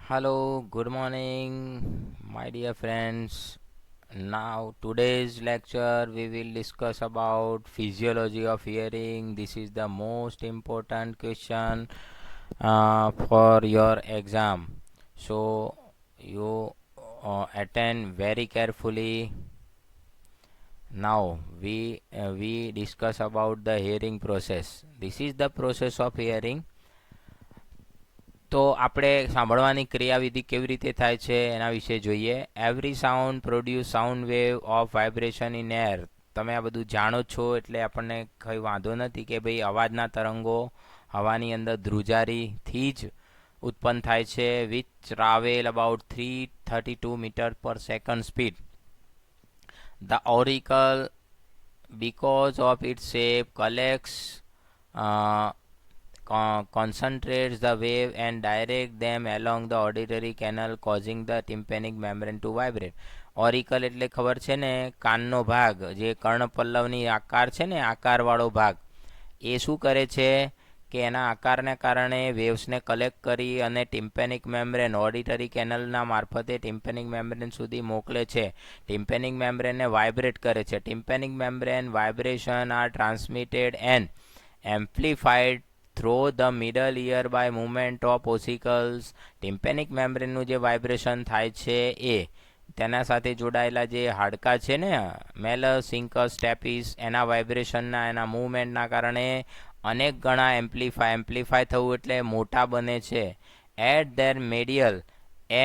Hello, good morning, my dear friends. Now, today's lecture we will discuss about physiology of hearing. This is the most important question for your exam. So, you attend very carefully. Now, we discuss about the hearing process. This is the process of hearing. તો આપણે સાંભળવાની ક્રિયાવિધિ કેવી રીતે થાય છે એના વિશે જોઈએ. Every sound produce sound wave of vibration in air. તમે આ બધું જાણો છો એટલે આપણને કંઈ વાંધો નથી કે ભાઈ અવાજના તરંગો હવાની અંદર ધ્રુજારીથી જ ઉત્પન્ન થાય છે, which travel about 332 metre per second speed. The auricle because of its shape collects concentrates the wave and direct them along the auditory canal causing the tympanic membrane to vibrate. ઓરિકલ એટલે ખબર છે ને, કાનનો ભાગ જે કર્ણપલ્લવની આકાર છે ને, આકારવાળો ભાગ, એ શું કરે છે કે એના આકારને કારણે વેવ્સને કલેક્ટ કરી અને ટિમ્પેનિક મેમ્બ્રેન ઓડિટરી કેનલના મારફતે ટિમ્પેનિક મેમ્બ્રેન સુધી મોકલે છે. ટિમ્પેનિક મેમ્બ્રેનને વાઇબ્રેટ કરે છે. Tympanic membrane vibration are transmitted and amplified through the middle ear by movement of ossicles. Tympanic મેમ્બ્રેનનું જે વાઇબ્રેશન થાય છે એ તેના સાથે જોડાયેલા જે હાડકાં છે ને, મેલસ, સિન્કસ, સ્ટેપિસ, એના વાઇબ્રેશનના એના મૂવમેન્ટના કારણે અનેક ગણા એમ્પ્લિફાય થવું એટલે મોટા બને છે. At their medial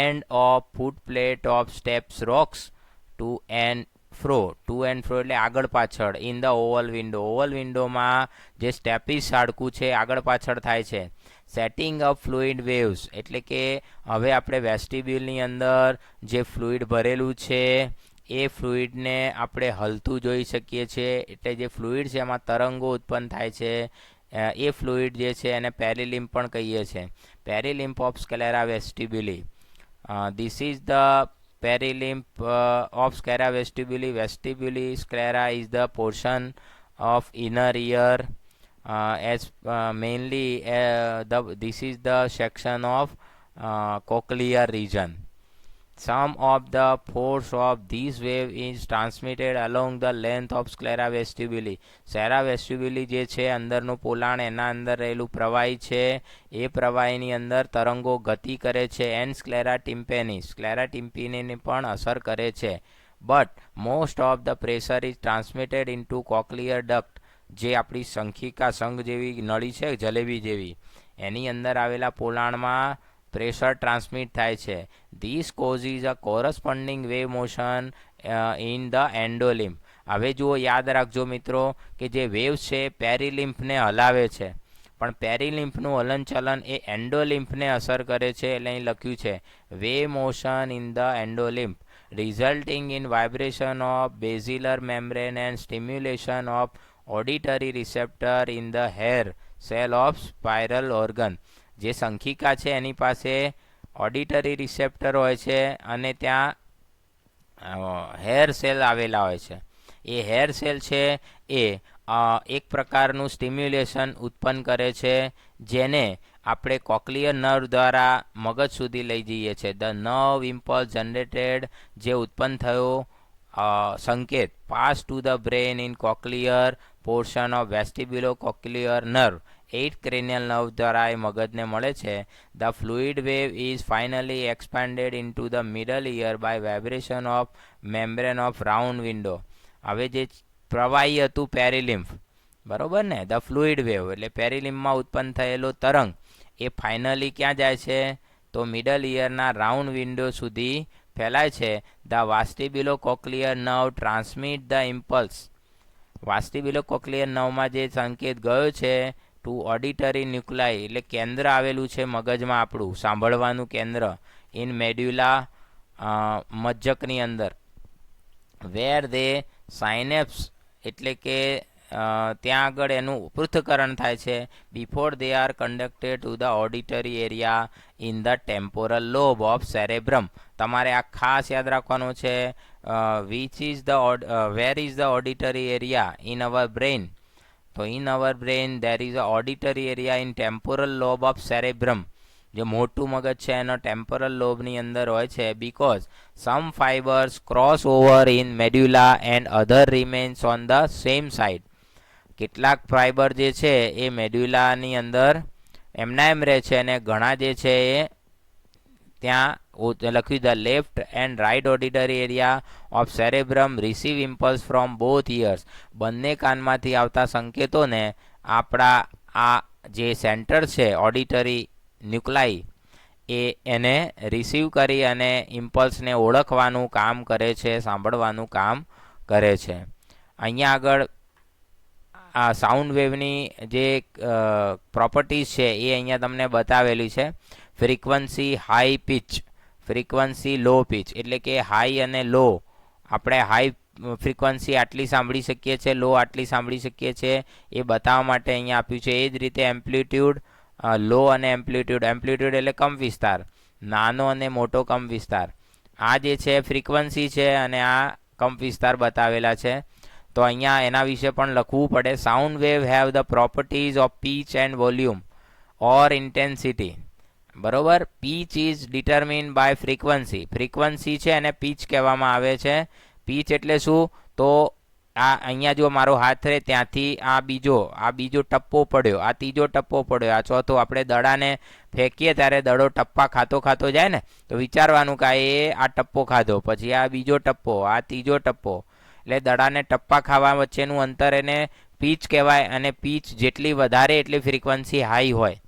end of foot plate of stapes rocks to and fro એટલે આગળ પાછળ. ઇન ધ ઓવલ વિન્ડોમાં જે સ્ટેપિસ હાડકું છે આગળ પાછળ થાય છે. સેટિંગ અપ ફ્લુઇડ વેવ્સ એટલે કે હવે આપણે વેસ્ટિબ્યુલની અંદર જે ફ્લુઇડ ભરેલું છે એ ફ્લુઇડને આપણે હલતું જોઈ શકીએ છીએ. એટલે જે ફ્લુઇડ છે એમાં તરંગો ઉત્પન્ન થાય છે. એ ફ્લુઇડ જે છે એને પેરીલિમ્પ પણ કહીએ છીએ. Perilymph of sclera vestibuli. This is the perilimp of sclera vestibuli. Vestibuli sclera is the portion of inner ear as mainly this is the section of cochlear region. Some of the force of this wave is transmitted along the length of sclera vestibuli. sclera vestibuli જે છે અંદરનું પોલાણ, એના અંદર રહેલું પ્રવાહી છે, એ પ્રવાહીની અંદર તરંગો ગતિ કરે છે. એન્ડ સ્ક્લેરા ટિમ્પેની, સ્ક્લેરા ટિમ્પેનીને પણ અસર કરે છે. But most of the pressure is transmitted into cochlear duct. જે આપણી શંખિકા સંઘ જેવી નળી છે, જલેબી જેવી, એની અંદર આવેલા પોલાણમાં પ્રેશર ટ્રાન્સમિટ થાય છે. This causes a corresponding wave motion in the endolymph. હવે જુઓ, યાદ રાખજો મિત્રો કે જે વેવ્સ છે પેરીલિમ્પને હલાવે છે, પણ પેરીલિમ્પનું હલનચલન એ એન્ડોલિમ્પને અસર કરે છે. એટલે અહીં લખ્યું છે wave motion in the endolymph resulting in vibration of basilar membrane and stimulation of auditory receptor in the hair cell of spiral organ. જે શંખિકા છે એની પાસે ઓડિટરી રિસેપ્ટર હોય છે અને ત્યાં હેર સેલ આવેલા હોય છે. એ હેર સેલ છે એ એક પ્રકારનું સ્ટિમ્યુલેશન ઉત્પન્ન કરે છે, જેને આપણે કોક્લિયર નર્વ દ્વારા મગજ સુધી લઈ જઈએ છીએ. ધ નર્વ ઇમ્પલ્સ જનરેટેડ, જે ઉત્પન્ન થયો સંકેત, pass to the brain in cochlear portion of vestibulo cochlear nerve. 8 cranial nerve દ્વારા એ મગજને મળે છે. The fluid wave is finally expanded into the middle ear by vibration of membrane of round window. હવે જે પ્રવાહી હતું પેરીલિમ્ફ, બરોબર ને, ધ ફ્લુઇડ વેવ એટલે પેરીલિમ્ફમાં ઉત્પન્ન થયેલો તરંગ, એ ફાઇનલી ક્યાં જાય છે તો મિડલ ઇયરના રાઉન્ડ વિન્ડો સુધી ફેલાય છે. The vestibulo cochlear nerve transmit the impulse. Vestibulo cochlear નર્વમાં જે સંકેત ગયો છે ટુ ઓડિટરી ન્યુક્લાઈ એટલે કેન્દ્ર આવેલું છે મગજમાં આપણું સાંભળવાનું કેન્દ્ર, ઇન મેડ્યુલા મજ્જકની અંદર, વેર દે સાઇનેપ્સ એટલે કે ત્યાં આગળ એનું પૃથ્થકરણ થાય છે. Before they are conducted to the auditory area in the temporal lobe of cerebrum. તમારે આ ખાસ યાદ રાખવાનું છે. Which is the where is the auditory area in our brain. તો in our brain there is a auditory area in temporal lobe of cerebrum. જે મોટું મગજ છે એનો ટેમ્પોરલ લોબની અંદર હોય છે. Because some fibres cross over in medulla and other remains on the same side. કેટલાક ફાઇબર જે છે એ મેડ્યુલાની અંદર એમના એમ રહે છે અને ઘણા જે છે એ ત્યાં લખ્યું the left and right auditory area of cerebrum receive impulse from both ears. બંને કાનમાંથી આવતા સંકેતોને આપણા આ જે સેન્ટર છે ઓડિટરી ન્યુક્લાઈ એને રિસીવ કરી અને ઇમ્પલ્સને ઓળખવાનું કામ કરે છે, સાંભળવાનું કામ કરે છે. અહીંયા આગળ આ સાઉન્ડ વેવની જે પ્રોપર્ટીઝ છે એ અહીંયા તમને બતાવેલી છે. ફ્રીક્વન્સી હાઈ પિચ, ફ્રીક્વન્સી લો પિચ, એટલે કે હાઈ અને લો. આપણે હાઈ ફ્રીક્વન્સી આટલી સાંભળી શકીએ છીએ, લો આટલી સાંભળી શકીએ છીએ, એ બતાવવા માટે અહીંયા આપ્યું છે. એ જ રીતે એમ્પ્લિટ્યૂડ, લો અને એમ્પ્લિટ્યૂડ. એમ્પ્લિટ્યૂડ એટલે કંપ વિસ્તાર, નાનો અને મોટો કંપ વિસ્તાર. આ જે છે ફ્રીક્વન્સી છે અને આ કંપ વિસ્તાર બતાવેલા છે. તો અહીંયા એના વિશે પણ લખવું પડે. Sound wave have the properties of pitch and volume or intensity. બરોબર. Pitch is determine by frequency. Frequency છે અને પીચ કહેવામાં આવે છે. પીચ એટલે શું? તો આ અહીંયા જો મારો હાથ રહે ત્યાંથી આ બીજો ટપ્પો પડ્યો, આ ત્રીજો ટપ્પો પડ્યો, આ ચોથો. આપણે દડાને ફેંકીએ ત્યારે દડો ટપ્પા ખાતો જાય ને, તો વિચારવાનું કે આ ટપ્પો ખાધો, પછી આ બીજો ટપ્પો, આ ત્રીજો ટપ્પો. એટલે દડાને ટપ્પા ખાવા વચ્ચેનું અંતર એને પીચ કહેવાય. અને પીચ જેટલી વધારે એટલી ફ્રીક્વન્સી હાઈ હોય.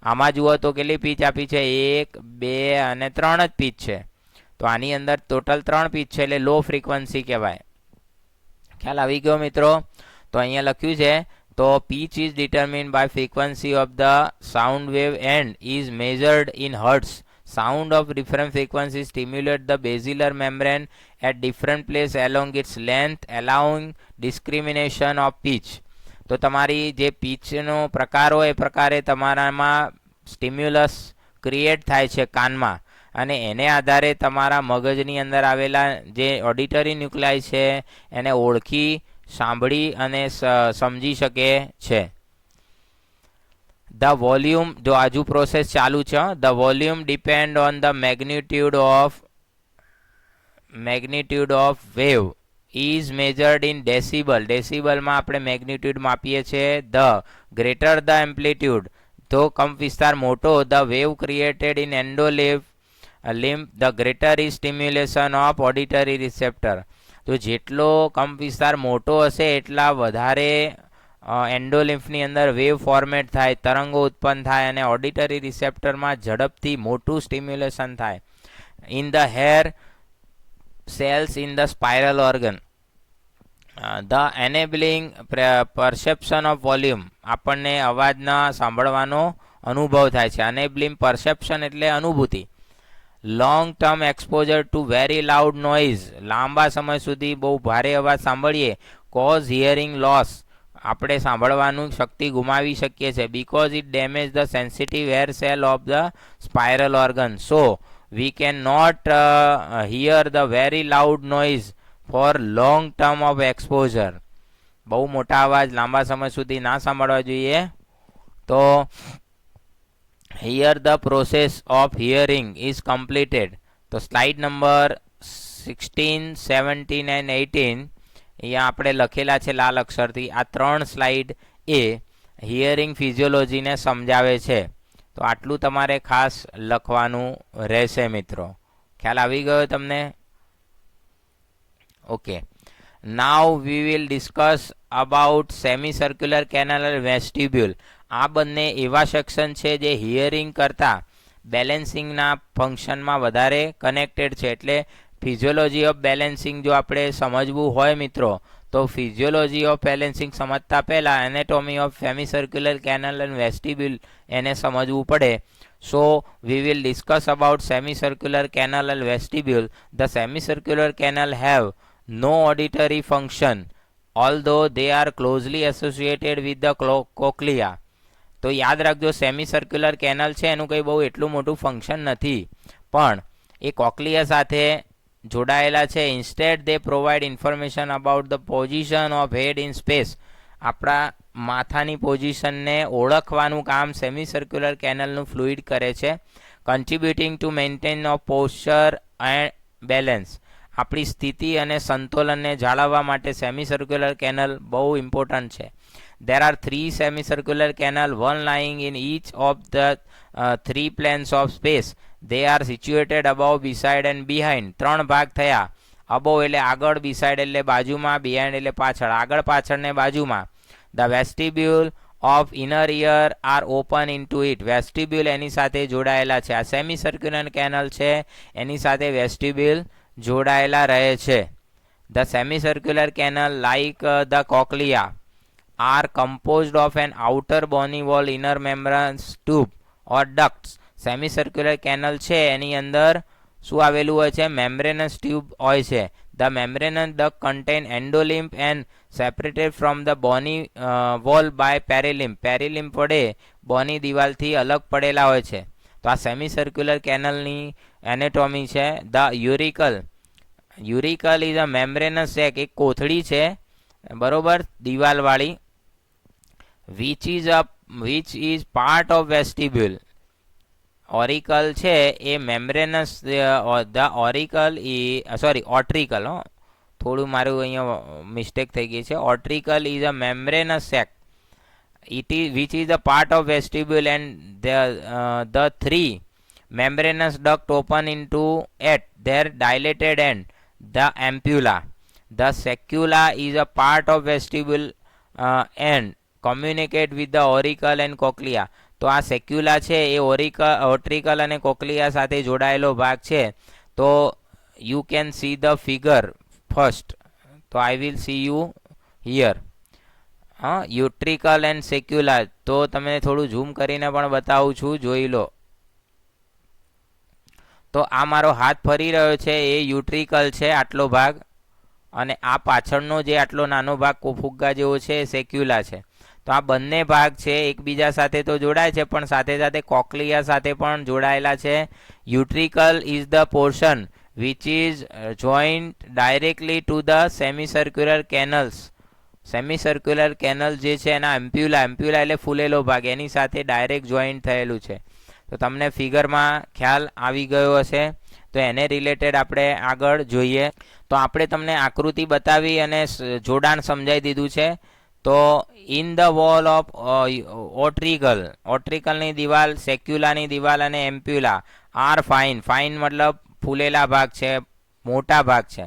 આમાં જુઓ તો કેટલી પીચ આપી છે? 1, 2 અને 3 જ પીચ છે. તો આની અંદર ટોટલ 3 પીચ છે, એટલે લો ફ્રીક્વન્સી કહેવાય. ખ્યાલ આવી ગયો મિત્રો? તો અહીંયા લખ્યું છે, તો pitch is determine by frequency of the sound wave and is measured in hertz. Sound of different frequencies stimulate the basilar membrane at different place along its length, allowing discrimination of pitch. તો તમારી જે પીચનો પ્રકાર હોય એ પ્રકારે તમારામાં stimulus create થાય છે કાનમાં, અને એને આધારે તમારા મગજની અંદર આવેલા જે ઓડિટરી ન્યુક્લાઈ છે એને ઓળખી, સાંભળી અને સમજી શકે છે. The volume, જો આજુ પ્રોસેસ ચાલુ છે, the volume depend on the magnitude of wave is measured in decibel. ડેસિબલમાં આપણે મેગ્નિટ્યુડ માપીએ છીએ. the greater the amplitude, તો કંપ વિસ્તાર મોટો, the wave created in endolymph the greater is stimulation of auditory receptor. તો જેટલો કંપ વિસ્તાર મોટો હશે એટલા વધારે એન્ડોલિમ્ફની અંદર વેવ ફોર્મેટ થાય, તરંગો ઉત્પન્ન થાય અને ઓડિટરી રિસેપ્ટરમાં ઝડપથી મોટું સ્ટિમ્યુલેશન થાય. In the hair cells in the spiral organ, the enabling perception of volume. આપણને અવાજના સાંભળવાનો અનુભવ થાય છે. enabling perception એટલે અનુભૂતિ. Long term exposure to very loud noise, લાંબા સમય સુધી બહુ ભારે અવાજ સાંભળીએ, કોઝ હિયરિંગ લોસ, આપણે સાંભળવાનું શક્તિ ગુમાવી શકીએ છીએ. Because it damage the sensitive hair cell of the spiral organ, so we can not hear the very loud noise for long term of exposure. બહુ મોટા અવાજ લાંબા સમય સુધી ના સાંભળવા જોઈએ. તો here the process of hearing is completed. તો સ્લાઇડ નંબર 16, 17 એન્ડ 18 અહીંયા આપણે લખેલા છે લાલ અક્ષરથી. આ 3 સ્લાઇડ એ હિયરિંગ ફિઝિયોલોજીને સમજાવે છે. તો આટલું તમારે ખાસ લખવાનું રહેશે મિત્રો. ખ્યાલ આવી ગયો તમને? Okay, now V will discuss about semi circular canal અને વેસ્ટિબ્યુલ. આ બંને એવા સેક્શન છે જે હિયરિંગ કરતાં બેલેન્સિંગના ફંક્શનમાં વધારે કનેક્ટેડ છે. એટલે ફિઝિયોલોજી ઓફ બેલેન્સિંગ જો આપણે સમજવું હોય મિત્રો, તો ફિઝિયોલોજી ઓફ બેલેન્સિંગ સમજતા પહેલાં anatomy of semi circular canal and vestibule એને સમજવું પડે. So we will discuss about semi circular canal and vestibule. The semi circular canal have no auditory function although they are closely associated with the cochlea. તો યાદ રાખજો, semi circular canal છે એનું કંઈ બહુ એટલું મોટું ફંક્શન નથી, પણ એ કોક્લિયા સાથે જોડાયેલા છે. Instead they provide information about the position of head in space. આપણા માથાની પોઝિશનને ઓળખવાનું કામ સેમી સર્ક્યુલર કેનલનું ફ્લુઇડ કરે છે, કન્ટ્રીબ્યુટિંગ to maintain of posture and balance. આપણી સ્થિતિ અને સંતુલનને જાળવવા માટે સેમી સર્ક્યુલર કેનલ બહુ ઇમ્પોર્ટન્ટ છે. There are 3 semicircular canal, one lying in each of the 3 planes of space. They are situated above, beside and behind. 3 ભાગ થયા. above એટલે આગળ, beside એટલે બાજુમાં, behind એટલે પાછળ. આગળ, પાછળ ને બાજુમાં. The vestibule of inner ear are open into it. Vestibule એની સાથે જોડાયેલા છે. આ semicircular canal છે એની સાથે vestibule જોડાયેલા રહે છે. The semicircular canal like the cochlea are composed of an outer bony wall, inner membranous tube or ducts. Semicircular canal છે એની અંદર શું આવેલું હોય છે? membranous tube હોય છે. The membranous duct contain endolymph and separated from the bony wall by perilymph. perilymph વડે બોની દિવાલથી અલગ પડેલા હોય છે. તો આ semicircular canalની એનેટોમી છે. The uricule is a membranous sac, એક કોથળી છે બરોબર દિવાલવાળી, which is part of vestibule. ઓરિકલ છે એ મેમ્બ્રેનસ, ધ ઓરિકલ ઓટ્રિકલ, થોડું મારું અહીંયા મિસ્ટેક થઈ ગઈ છે. Utricle is a membranous sac, which is a part of vestibule, and the 3 membranous duct open into at their dilated end, the ampulla. The saccula is a part of vestibule and communicate with the auricle and cochlea. તો આ સેક્યુલા છે એ ઓટ્રિકલ અને કોક્લિયા સાથે જોડાયેલો ભાગ છે. તો you can see the figure first. તો I will see you here. Utricle and saccule, તો તમે થોડું ઝૂમ કરીને પણ બતાવું છું, જોઈ લો. તો આ મારો હાથ ફરી રહ્યો છે એ યુટ્રિકલ છે આટલો ભાગ, અને આ પાછળનો જે આટલો નાનો ભાગ ફુગ્ગા જેવો છે એ સેક્યુલા છે. તો આ બંને ભાગ છે એકબીજા સાથે તો જોડાય છે, પણ સાથે સાથે કોક્લિયા સાથે પણ જોડાયેલા છે. Utricle is the portion which is joint directly to the semicircular canals. Semicircular canal જે છે એના એમ્પ્યુલા એટલે ફૂલેલો ભાગ, એની સાથે ડાયરેક્ટ જોઈન્ટ થયેલું છે. તો તમને ફિગરમાં ખ્યાલ આવી ગયો હશે. તો એને રિલેટેડ આપણે આગળ જોઈએ. તો આપણે તમને આકૃતિ બતાવી અને જોડાણ સમજાવી દીધું છે. તો ઇન ધ વોલ ઓફ ઓટ્રિકલની દિવાલ, સેક્યુલાની દિવાલ અને એમ્પ્યુલા આર ફાઇન મતલબ ફૂલેલા ભાગ છે, મોટા ભાગ છે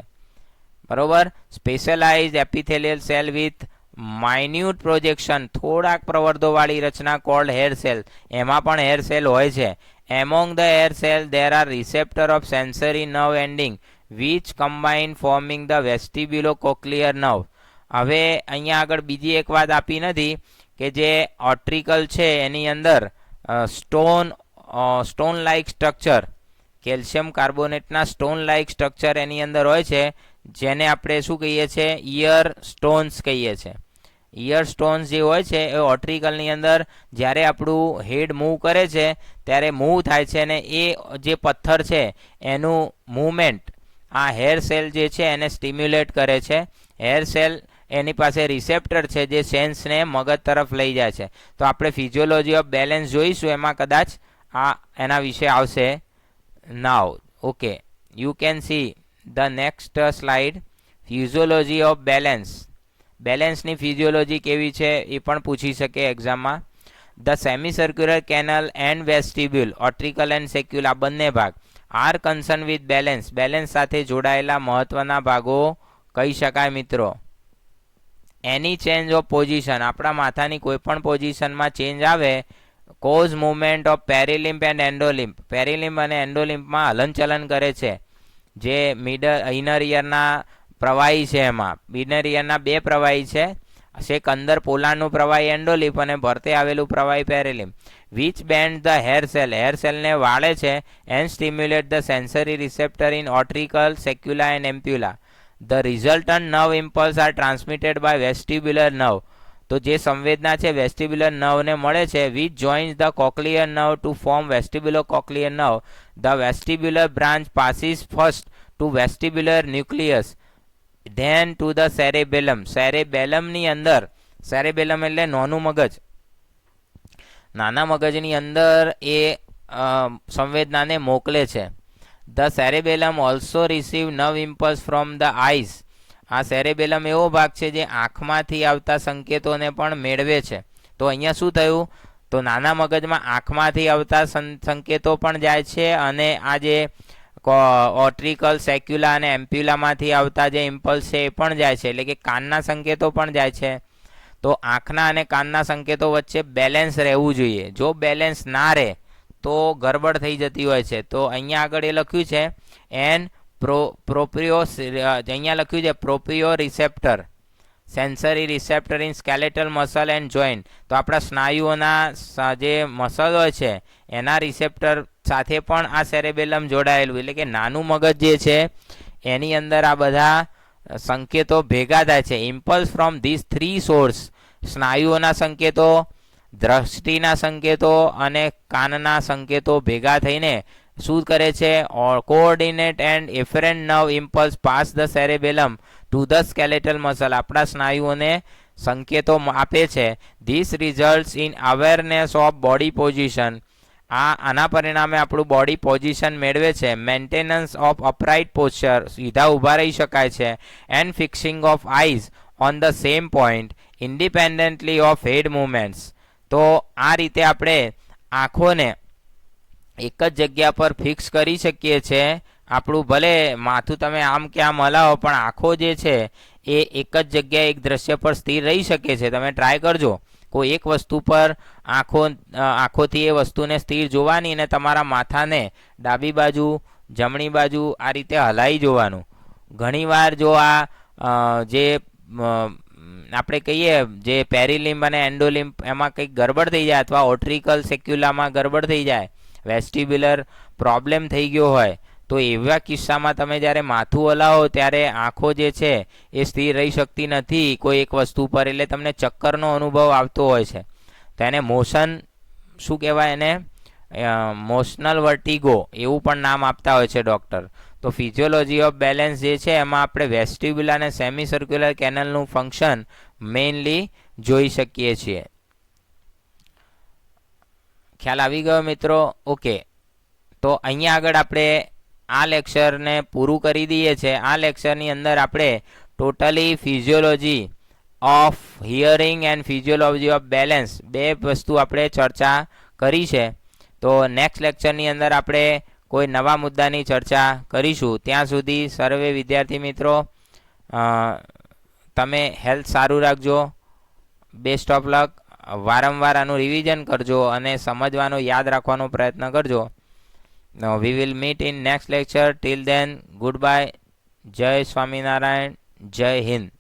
બરોબર. Specialize epithelial cell with minute projection, થોડાક પ્રવર્ધોવાળી રચના કોલ્ડ હેર સેલ, એમાં પણ હેર સેલ હોય છે. Among the hair cell there are receptor of sensory nerve ending which combine forming the vestibulo cochlear nerve. હવે અહીંયા આગળ બીજી એક વાત આપી નથી કે જે ઓટ્રિકલ છે એની અંદર સ્ટોન લાઇક સ્ટ્રક્ચર, કેલ્શિયમ કાર્બોનેટના સ્ટોન લાઇક સ્ટ્રક્ચર એની અંદર હોય છે, જેને આપણે શું કહીએ છીએ? ઇયર સ્ટોન્સ કહીએ છીએ. ઇયર સ્ટોન્સ જે હોય છે એ ઓટ્રિકલની અંદર જ્યારે આપણું હેડ મૂવ કરે છે ત્યારે મૂવ થાય છે, અને એ જે પથ્થર છે એનું મૂવમેન્ટ આ હેર સેલ જે છે એને સ્ટિમ્યુલેટ કરે છે. હેર સેલ એની પાસે રિસેપ્ટર છે જે સેન્સને મગજ તરફ લઈ જાય છે. તો આપણે ફિઝિયોલોજી ઓફ બેલેન્સ જોઈશું, એમાં કદાચ આ એના વિશે આવશે. Now okay, you can see the next slide. Physiology of balance. બેલેન્સની ફિઝિયોલોજી કેવી છે એ પણ પૂછી શકે એક્ઝામમાં. The semicircular canal and vestibule, utricle and saccule બંને ભાગ are concern with balance, balance સાથે જોડાયેલા મહત્વના ભાગો કહી શકાય મિત્રો. એની ચેન્જ ઓફ પોઝિશન, આપણા માથાની કોઈ પણ પોઝિશનમાં ચેન્જ આવે, કોઝ મુવમેન્ટ ઓફ પેરીલિમ્પ એન્ડ એન્ડોલિમ્પ, પેરીલિમ્પ અને એન્ડોલિમ્પમાં હલનચલન કરે છે. જે ઇનર ઇયરના પ્રવાહી છે એમાં ઇનર ઇયરના 2 પ્રવાહી છે, છેક અંદર પોલાણનું પ્રવાહી એન્ડોલિમ્પ અને ભરતે આવેલું પ્રવાહી perilymph. Which bend the hair સેલને વાળે છે and stimulate the sensory receptor in utricle, saccule and ampulla. The resultant nerve impulse are transmitted by vestibular nerve. તો જે સંવેદના છે વેસ્ટિબ્યુલર નર્વને મળે છે, which joins the cochlear nerve to form vestibulocochlear nerve. The vestibular branch passes first to vestibular nucleus, then to the cerebellum. cerebellum ની અંદર સેરેબેલમ એટલે નાનું મગજ. નાના મગજની અંદર એ સંવેદનાને મોકલે છે. The cerebellum also receive nerve impulse from the eyes. આ સેરેબેલમ એવો ભાગ છે જે આંખમાંથી આવતા સંકેતોને પણ મેળવે છે. તો અહીંયા શું થયું? તો નાના મગજમાં આંખમાંથી આવતા સંકેતો પણ જાય છે અને આ જે ઓટ્રિકલ, સેક્યુલા અને એમ્પ્યુલામાંથી આવતા જે ઇમ્પલ્સ છે એ પણ જાય છે, એટલે કે કાનના સંકેતો પણ જાય છે. તો આંખના અને કાનના સંકેતો વચ્ચે બેલેન્સ રહેવું જોઈએ. જો બેલેન્સ ના રહે તો ગરબડ થઈ જતી હોય છે. તો અહીંયા આગળ એ લખ્યું છે એન અહીંયા લખ્યું છે proprioreceptor, sensory receptor in skeletal muscle and joint. તો આપણા સ્નાયુઓના જે મસલ હોય છે એના રિસેપ્ટર સાથે પણ આ સેરેબેલમ જોડાયેલું, એટલે કે નાનું મગજ જે છે એની અંદર આ બધા સંકેતો ભેગા થાય છે. ઇમ્પલ્સ ફ્રોમ ધીસ 3 સોર્સ, સ્નાયુઓના સંકેતો, દ્રષ્ટિના સંકેતો અને કાનના સંકેતો ભેગા થઈને શું કરે છે? Coordinate and afferent nerve impulse pass the cerebellum to the skeletal muscle. આપણા સ્નાયુઓને સંકેતો આપે છે. This results in awareness of body position. આના પરિણામે આપણું બોડી પોઝિશન મેળવે છે. મેન્ટેનન્સ ઓફ અપરાઇટ પોસ્ચર, સીધા ઊભા રહી શકાય છે. And fixing of eyes on the same point independently of head movements. તો આ રીતે આપણે આંખોને એક જ જગ્યા પર ફિક્સ કરી શકીએ છીએ. આપણું ભલે માથું તમે આમ કે આમ હલાવો પણ આંખો જે છે એ એક જ જગ્યાએ એક દ્રશ્ય પર સ્થિર રહી શકે છે. તમે ટ્રાય કરજો, કોઈ એક વસ્તુ પર આંખોથી એ વસ્તુને સ્થિર જોવાની અને તમારા માથાને ડાબી બાજુ, જમણી બાજુ આ રીતે હલાવી જોવાનું. ઘણીવાર જો આ જે આપણે કહીએ જે પેરીલિમ્બ અને એન્ડોલિમ્બ એમાં કંઈક ગરબડ થઈ જાય અથવા ઓટ્રિકલ સેક્યુલામાં ગરબડ થઈ જાય, વેસ્ટિબ્યુલર પ્રોબ્લેમ થઈ ગયો હોય, તો એવા કિસ્સામાં તમે જ્યારે માથું હલાવો ત્યારે આંખો જે છે એ સ્થિર રહી શકતી નથી કોઈ એક વસ્તુ પર, એટલે તમને ચક્કરનો અનુભવ આવતો હોય છે. તો એને મોશન શું કહેવાય? એને મોશનલ વર્ટિગો એવું પણ નામ આપતા હોય છે ડૉક્ટર. તો ફિઝિયોલોજી ઓફ બેલેન્સ જે છે એમાં આપણે વેસ્ટિબ્યુલર અને સેમી સર્ક્યુલર કેનલનું ફંક્શન મેઇનલી જોઈ શકીએ છીએ. ખ્યાલ આવી ગયો મિત્રો? ઓકે, તો અહીંયા આગળ આપણે આ લેક્ચરને પૂરું કરી દઈએ છીએ. આ લેક્ચરની અંદર આપણે totally physiology of hearing and physiology of balance બે વસ્તુ આપણે ચર્ચા કરી છે. તો નેક્સ્ટ લેક્ચરની અંદર આપણે કોઈ નવા મુદ્દાની ચર્ચા કરીશું. ત્યાં સુધી સર્વે વિદ્યાર્થી મિત્રો તમે હેલ્થ સારું રાખજો. Best of luck. વારંવાર આનું રિવિઝન કરજો અને સમજવાનો, યાદ રાખવાનો પ્રયત્ન કરજો. We will meet in next lecture. Till then, goodbye. જય સ્વામિનારાયણ. જય હિન્દ.